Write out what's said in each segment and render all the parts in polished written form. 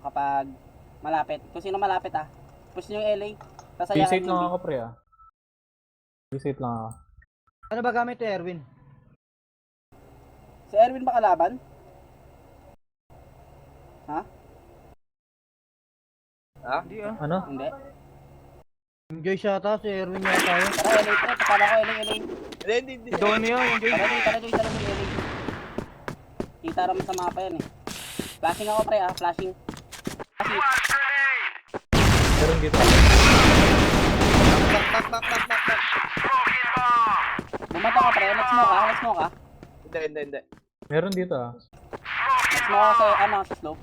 kapag malapit. Kung sino malapit push nyo yung LA. Tasayahin Visit yung lang B. ako pre Visit lang ako. Ano ba gamit ni Erwin? Si Erwin ba kalaban? Ha? Hindi ah. Ano? Hindi. Enjoy siya ata, si Erwin yata yun. Tara LA pre, patala ko LA. Hindi. Doon niya, enjoy. Tara Joy, LA. Kita naman sa mapa yan eh. Flashing ako pre flashing. Meron dito. Back. Bumata ka pre, let's smoke ka. Hindi. Meron dito Let's smoke ka sa slope.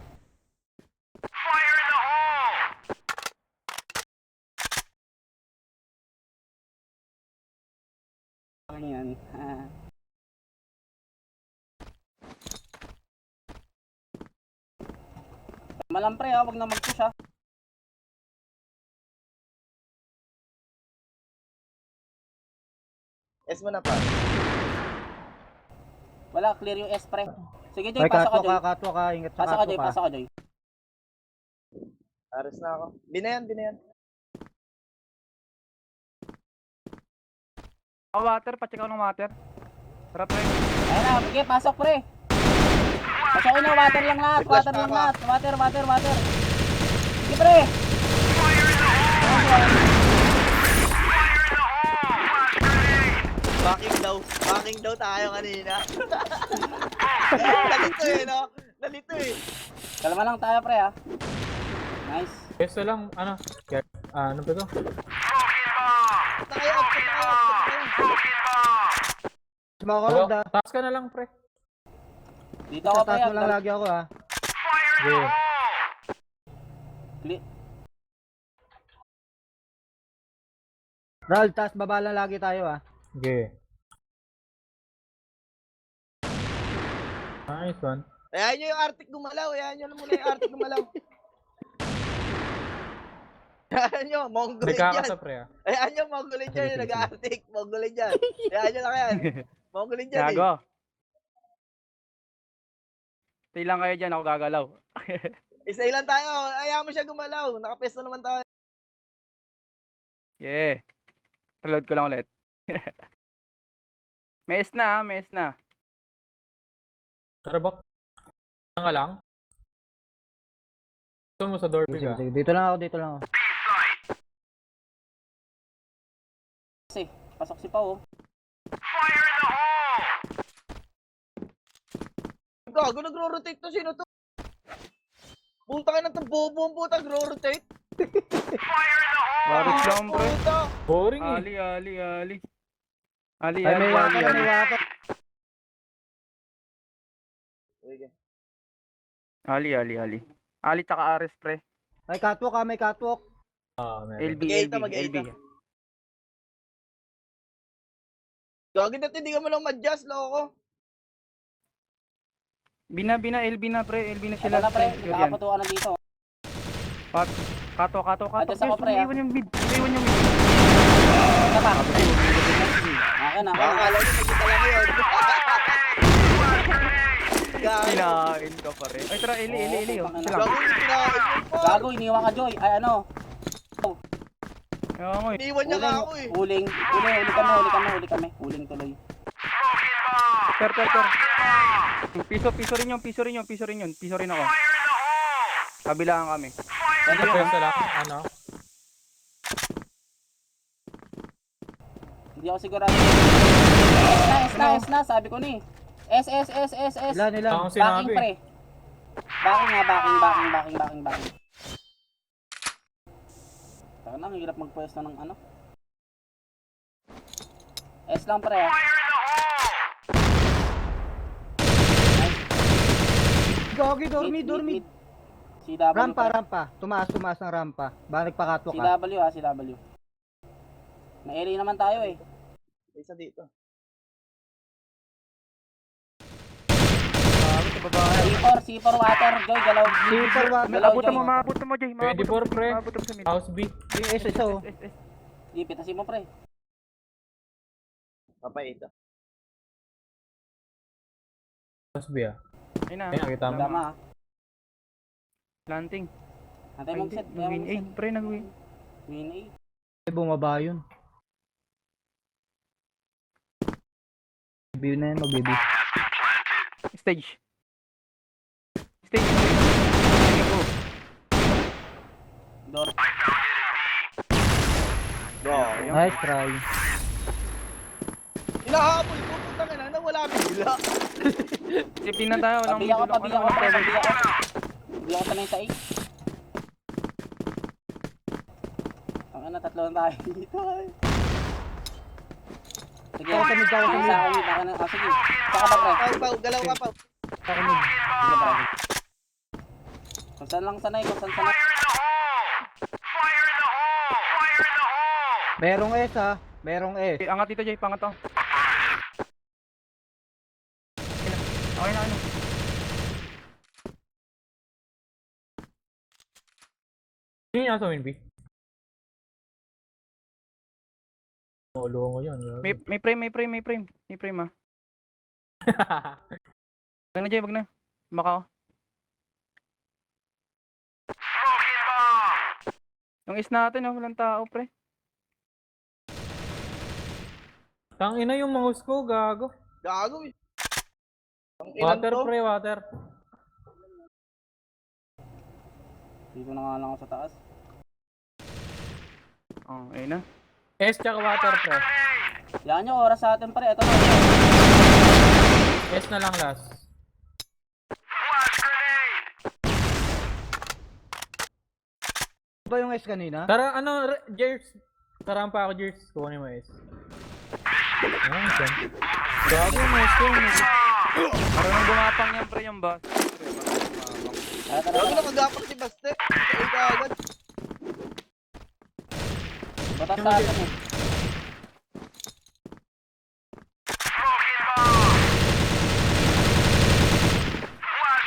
Ano yan? Malang pre wag na mag-push S mo na pa. Wala, clear yung S pre. Sige Joy, Ay, pasok ka Joy. katwa ka, ingat sa Pasok ka Joy, katwa ka. pasok ka Joy. Aras na ako. Binayan. Water, pacheck ako ng water. Tara pre. Ayun na, sige, pasok pre. Pasokin na, water lang lahat. Flash Water pa lang ako. lahat. Water. Sige pre. Backing daw tayo kanina. Nalito eh. Kalma lang tayo pre Nice. Peso lang ano ano ba to? Nakayo. Smoke ko lang da. Taas ka na lang pre. Dito ako pre. Tatas mo lang lagi ako Go. Ral, taas baba lang lagi tayo Okay. Nice one. Ayan nyo yung Arctic gumalaw. Ayan nyo, Mongolid yan. Nagkakasa pre Ayan nyo, Mongolid yan. Yung nag-Arctic. Mongolid yan. Ayan nyo lang yan. Mongolid yan eh. Gago. Stay lang kayo dyan, ako gagalaw. Isa ilan tayo. Ayaw mo siya gumalaw. Nakapesto naman tayo. Yeah. Reload ko lang ulit. May S na. Tara bak. Nga lang. Gusto mo sa door pick Sige, dito lang ako. Kasi, pasok si Pao. Gago, nagro-rotate to. Sino to? Puta ka na itong bobo ang puta. Nagro-rotate. Waris lang pre. Puta. Boring Ali. Ay, may water. Sige. Ali. Ali taka Ares pre. May catwalk. LB. Mag-A ka. Gagawin natin, hindi ka mo lang ma-adjust, loko. Bina, LB na pre. LB na sila. Ito na pre, Sure yan. nakaputuan na dito. Kato. Adjust ako, pre, Iwan yung mid. Ito pa. Akin. Akala nyo, nagkita lang yun. Gago. Kinain ka pa rin. Ay tara, Eli. Oh. Isa lang. Gago, kinain mo pa. Gago, iniwan ka Joy. Ay ano? Kaya mo eh. Iniwan niya ka ako eh. Huling kami. Huling tuloy. Ter. Piso rin yun. Piso rin ako. Kabilaan kami. Pwede yun. Peso lang ano. Hindi ako sigurado. S na, sabi ko ni. S. Ilan. Akong Backing sinabi. pre. Backing. Taka na, ang hirap magpwesto ng ano. S lang pre Gogi, dormi. CW Rampa. Tumaas ng rampa. Ba nagpa-catwalk ka? CW. May area naman tayo eh. Isa dito. C4 water, Joy, galaw. Super water. Galaw, Maabutan mo, Jay. 24 pre. Maabutan mo sa mid. House B. Isa. Di, pitasin mo pre. Papay ito. House B Ayun na. Ayun, nakita mo. Tama Planting. Antay Ay, mo hindi. set. Nag-win 8, pre, nag-win. Win 8. Ay, bumaba yun. Bibi na yan, magbibi. Stage. Stage. Sige ko. Door. Bro, Nice try. inahabol ko, putang ina, nawala bigla. Safety na tayo. Walang Pabi ako, tulak. pabi ako, pre. Pabi ako. Hindi ako sanay sa 8. Ang ano, tatlo na tayo dito. Sige, Ako tamid, ako tamid. Sa akin, baka na. Ah, sige. Saka ba, pre? Pau, galaw ka, Pau. Pakinig. Sige, pre. Kung saan lang sanay, kung saan sanay. Merong S ha. Merong S. Angat dito, Jay. Pangat to. Okay na, ano. Sino yung nasa win B? Ulo ko yan. May frame ah. Wag na, Jay, wag na. Baka yung is natin, oh, walang tao, pre. Tangina yung mouse ko, gago. Gago eh. Ang ilan Water to? pre, water. Dito na nga lang ako sa taas. Oh, ayun na. S tsaka water pre. Yan yung oras sa atin, pre. Ito na. S na lang last. Ba yung S kanina? Tara, ano, Jers. Tara pa ako, Jers. Kukunin mo S. Ayan, siya. Gago yung mouse ko. Marunong gumapang yan, pre, yung boss. Tara, tara, Gago tara. na kagapak si Baste. Ay, kagad. Batas sa atin eh.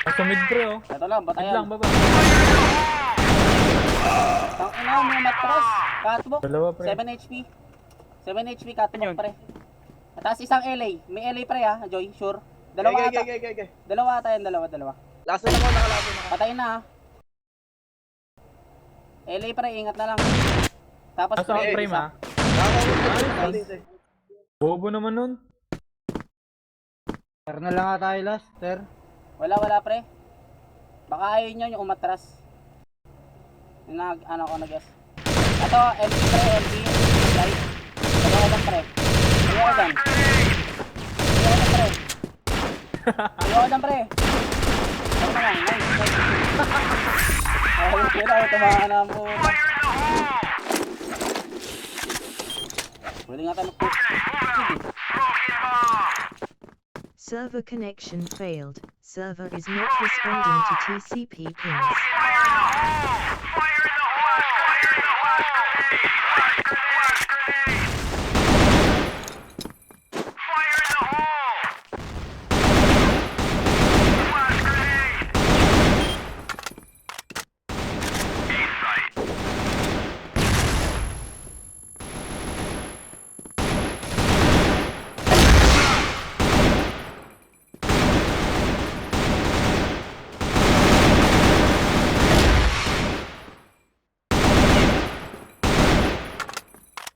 Nasa mid pre, oh. Ito lang, Mid batayan. lang, baba. Ang ina mo yung matras. Catwalk. Dalawa pre. 7 HP. 7 HP catwalk, Yun. pre. At tapos isang LA. May LA, pre, ha, Joy. Sure. Dalawa ata. Gay. Dalawa ata yan, dalawa. Last na ako, nakalaban na. Patayin na, ha. LA, pre, ingat na lang. Tapos, Nasa pre, frame, isa. ha. Nice. Bobo naman nun. Tara na lang nga tayo last, sir. Wala, pre. Baka ayaw nyo yung umatras. Yung ano ko nag-guess. Ito, LB, pre, LB. Light. Ayaw ko pre. Ayaw ko pre. Ayaw ko pre. Ano na lang, nice. Ayaw ko na, tumahan na mo. Pwede nga tayo mag-push. Server connection failed. Server is not responding to TCP pings.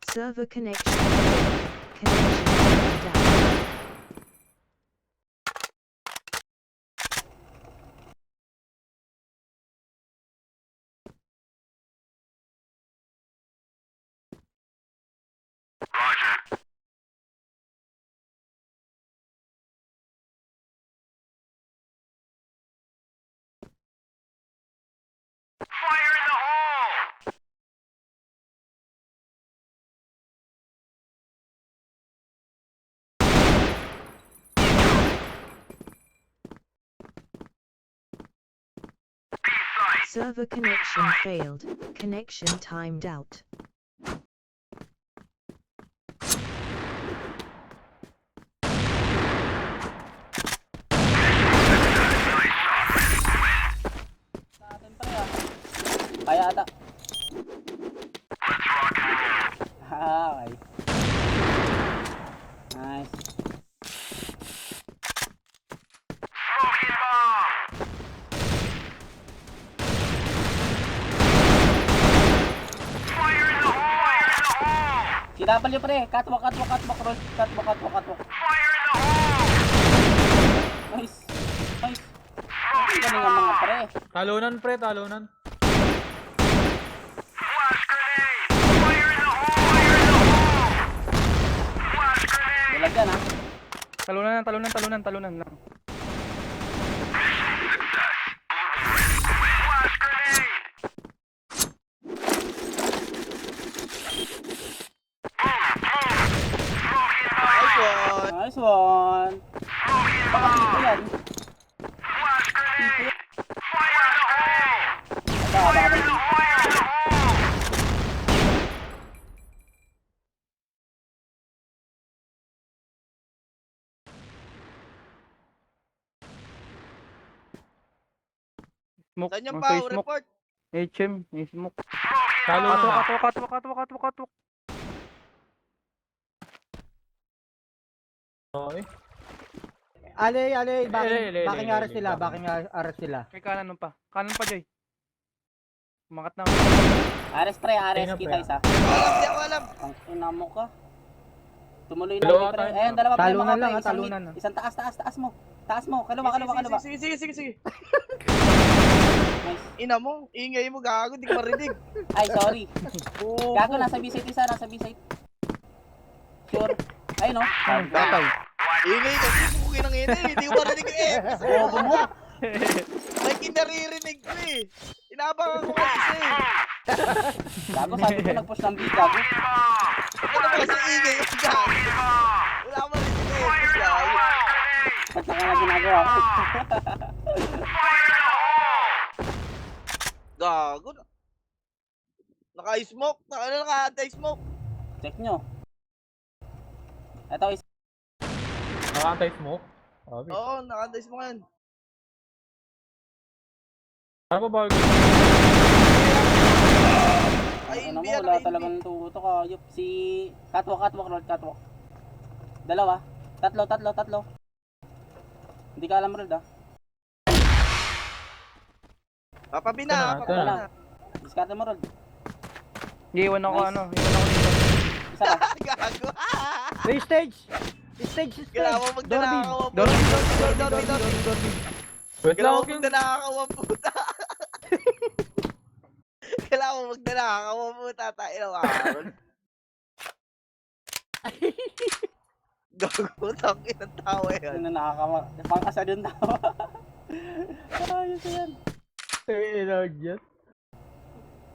Server connection failed. Connection down. Server connection failed. Connection timed out. Sa atin, pre, ha. Kaya ata. Okay. Nice. Si W pre, catwalk, roll. Catwalk. Nice. Ang galing ang mga pre. Talunan pre, talunan. Bulag yan ha. Talunan lang. Nice one. Nice one. Baka dito yan. Smoke. Saan yung Nasa pa? smoke. Report. HM. May smoke. Talunan. Katwak. Okay. Ale, Ale, backing aras sila, backing aras sila. May kanan pa. Kanan pa, Joy. Umangat na. Ares pre, Ares. Tingnan, Kita pre. isa. Di ako alam. Ang ina mo ka. Tumuloy na Dalawa ulit, pre. tayo. Ayan, dalawa pre. Talunan mga lang, pre. Isang talunan mid. lang. Isang taas mo. Taas mo. Kaliwa. Sige. Nice. Ina mo, ingay mo gago, di ko marinig. Ay, sorry. Oo. Gago, nasa B-site isa. Nasa B-site. Sure. Ay, no? Patay. Ingay ko, pupukin ng ina, hindi ko marinig eh. Bobo mo. May kinaririnig ko eh. Inabangan ko kasi eh. Gago, sabi ko nag-push ng B. Gago. Ano ba kasi ingay ko gago? Wala ko marinig eh. Push gago. Ba't na ka na ginagawa ko? Gago. Naka-smoke. Naka-anti-smoke. Check nyo. Ito is Naka-anti-smoke. Okay. Oo, naka-anti-smoke yan. Ano ba bawal? Ay, ano mo, NB yan, wala NB. talagang tuto ka. Yup, si catwalk, Lord, catwalk. Dalawa. Tatlo. Hindi ka alam, Lord, ah. Papabina. Ito na. Discard mo, Lord. Iiwan ako, Nice. Iiwan ako dito. Isa ka. Gago. Hey, stage! Stage! Kailangan mo magdanakaw ang Dorby. puta. Wait lang, Kailangan mo okay. magdanakaw ang puta. Kailangan mo magdanakaw ang puta. Tayo na karon. Gago, tangin ang tawa yan. Ano nakakama. Pangkasa din tawa. Ayos yan. Hey, Lord, yan.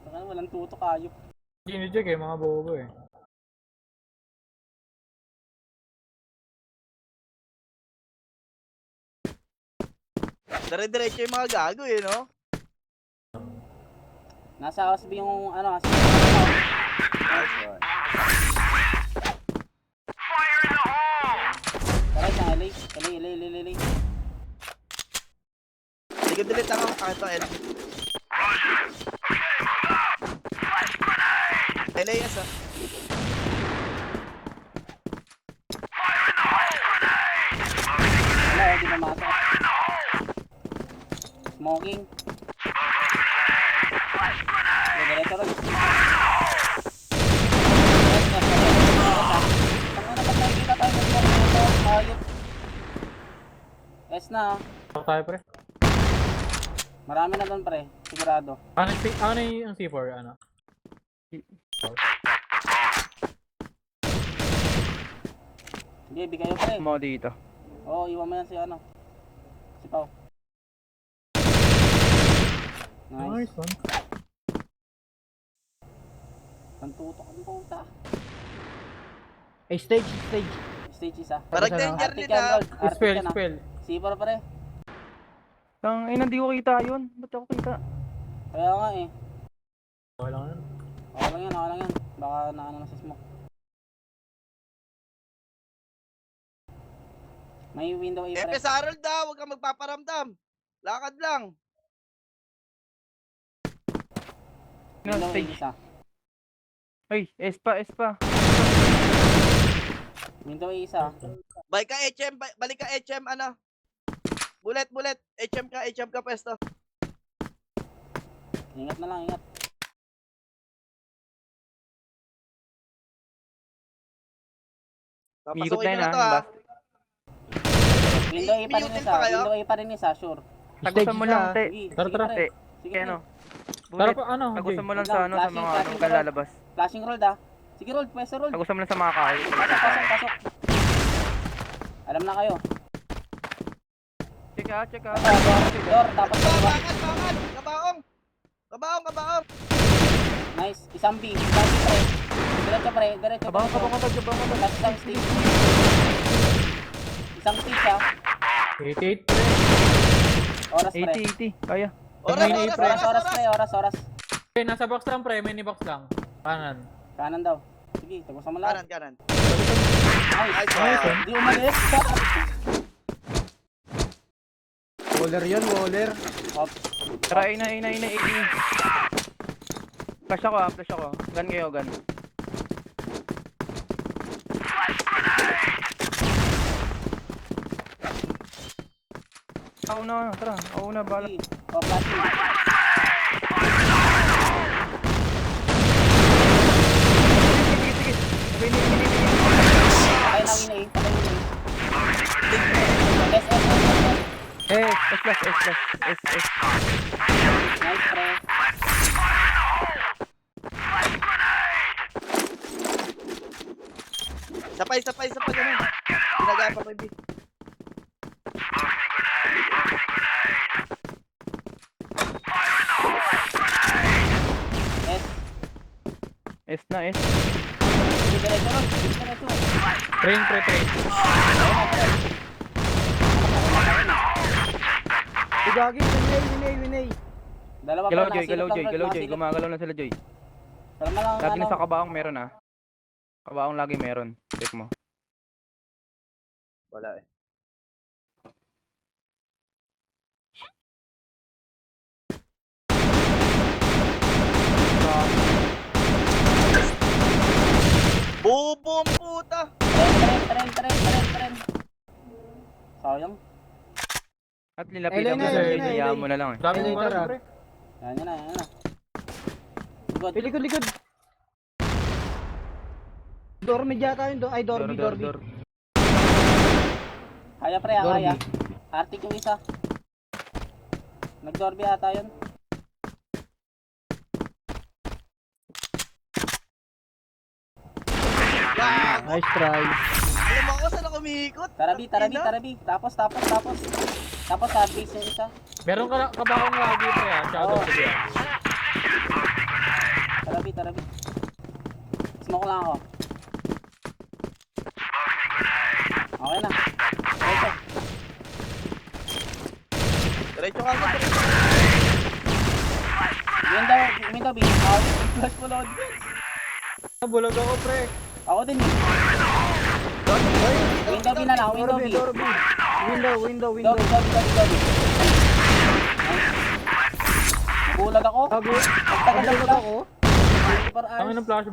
Baka walang tuto kayop. Gini-check eh, mga bobo eh. Dire-diretso yung mga gago eh, no? Nasa house B yung ano, house B. Tara, isang LA. LA. Sige, delete ako. Ito, LB. LAS ah. Wala, di pumasok. Smoking. Diretso rin. Tangina, ba't nakikita tayo ng smoking ito? Ayop. S na. Ako tayo pre. Marami na doon pre. Sigurado. Ano yung C4? Ano? Sige, bigay kayo pre. Mo dito. Oo, iwan mo yan si ano. Si Pao. Nice. Nice one. Pantutok ang puta. Hey, stage! Stage isa. Parang Ano? danger Arctic din yan, ah. Lord. Arctic Spell, yan, ah. spell. Sipor pare. Hindi ko kita yun. Ba't ako kita? Kaya nga eh. Okay lang yan. Okay lang yan. Baka naano na sa smoke. May window A pre. FS Harold daw, huwag kang magpaparamdam. Lakad lang. Window A Stage. isa. Ay, S pa. Window A isa. Balik ka HM, balik ka HM, ano? Bullet, HM ka pwesto. Ingat na lang, ingat. Ikot na yun, nyo ha, to, ha. Window A pa rin Mutin isa. pa kayo? Window A pa rin isa, sure. Tagusan mo lang, te. Sige, Tara, sige, tara. pre. Te, Sige, kaya pre. ano? Tara Bulit. pa, ano, Tagusan mo lang Wait sa lang, ano, sa flashing, mga flashing ano, ka lang. lalabas. Flashing roll da. Sige, roll. Pwesa roll. Tagusan mo lang sa mga kahoy. Pasok, pasok, pasok. Alam na kayo. Check, ha, check, ha. Door, tapos dalawa. Bakal! Kabaong! Kabaong! Nice. Isang B, pre. Diretso, pre. Diretso, Kabang, diretso. kabang, kabang, kabang, kabang. Tapos isang stage. Isang stage, ha. 88. Oras, pre. 80, 80. Kaya. Oras! Oras, pre. Oras. Okay, nasa box lang pre, mini box lang. Kanan. Kanan daw. Sige, tagusan mo lahat. Kanan. Nice. Nice. Di umalis. Waller yun, Waller. Hop. Tara, ina. Flash ako, ha, flash ako. Gun kayo, gun. Ako na, tara. Ako na, bala. Sige. Oh, flashing. Sige. Sige. Patay na win A. Patay win A. S. S. Nice, pre. Sapay, ganun. Ginagapa ko, B. S. S na, S. Sige, diretso roll. Diretso. Train pre, train. Igagi, winay. Dalawa pa, Galaw, Joy. nakasilip lang, Galaw, Joy. nakasilip. Gumagalaw na sila, Joy. Pero malang, Lagi na ano, sa kabaong meron, ha. Kabaong lagi meron. Check mo. Wala eh. Bobo ang puta! Tren. Sayang. At nilapitan mo Elena, sa Elena, Joy. Mo na lang, eh. Dami mo Elevator, lang ah. pre. Yan na. Good. Likod. Dormi yata yun. Ay, Dorby. Door. Kaya pre, Dorby. kaya. Arctic yung isa. Nag-dorby ata yun. Gago! Nice try. Alam mo ako saan ako umiikot? Tarabi. Tapos. Tapos sa base yung isa. Meron ka kabaong lagi pre ah. Shadow Oo. to be ah. Tarabi. Smoke lang ako. Okay na. Diretso. Diretso ka agad. Window B. Flash mo load. Bulag ako pre. Ako din eh. Window B na lang. Window B. Dorby. Window. Dobby. Nice. Nabulag ako. Gago. Nagtagal Gago lang. ako. For Ang hours. ng flash